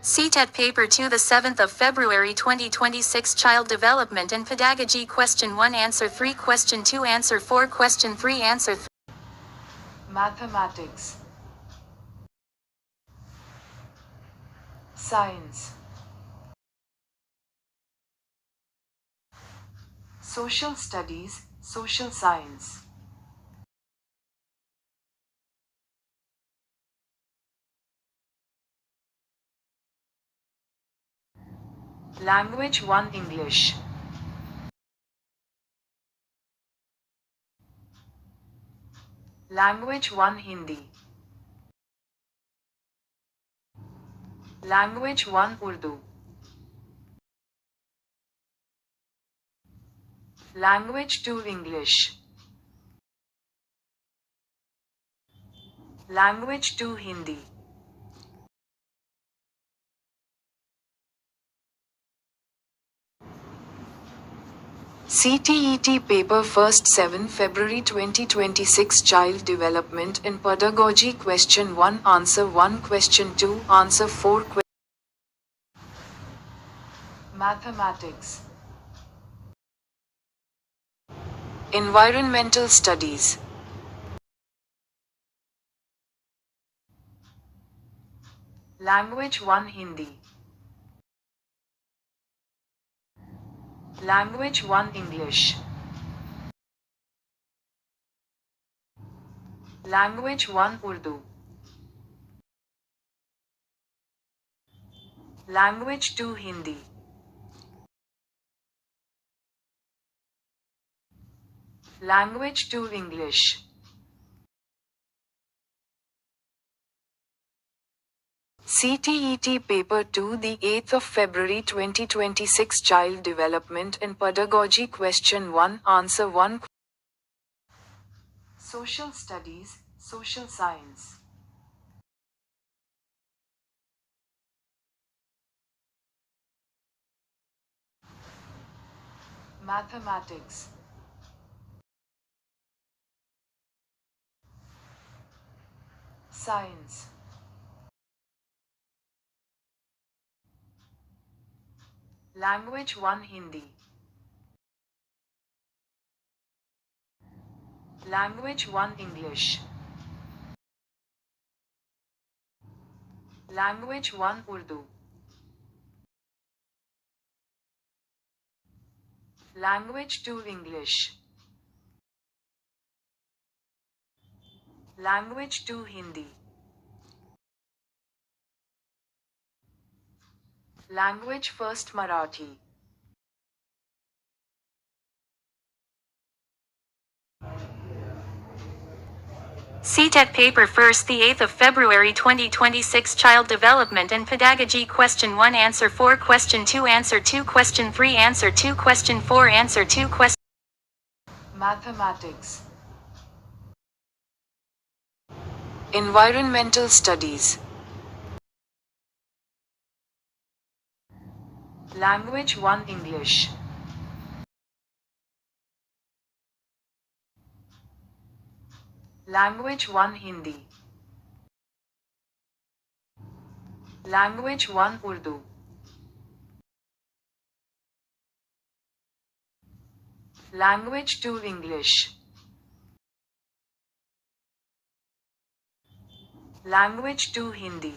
CTET Paper II, the 7th of February 2026. Child Development and Pedagogy. Question 1, Answer 3. Question 2, Answer 4. Question 3, Answer 3. Mathematics, Science, Social Studies, Social Science, Language 1 English, Language 1 Hindi, Language 1 Urdu, Language 2 English, Language 2 Hindi, CTET Paper First 7 February 2026. Child Development and Pedagogy. Question 1, Answer 1. Question 2, Answer 4. Mathematics, Environmental Studies, Language 1 Hindi, Language 1 English, Language 1 Urdu, Language 2 Hindi, Language 2 English, CTET Paper 2, the 8th of February 2026. Child Development and Pedagogy. Question 1, Answer 1. Social Studies, Social Science, Mathematics, Science, Language 1 Hindi, Language 1 English, Language 1 Urdu, Language 2 English, Language 2 Hindi, Language First Marathi, CTET Paper First, the 8th of February 2026. Child Development and Pedagogy. Question 1, Answer 4. Question 2, Answer 2. Question 3, Answer 2. Question 4, Answer 2. Question. Mathematics, Environmental Studies, Language 1 English, Language 1 Hindi, Language 1 Urdu, Language 2 English, Language 2 Hindi.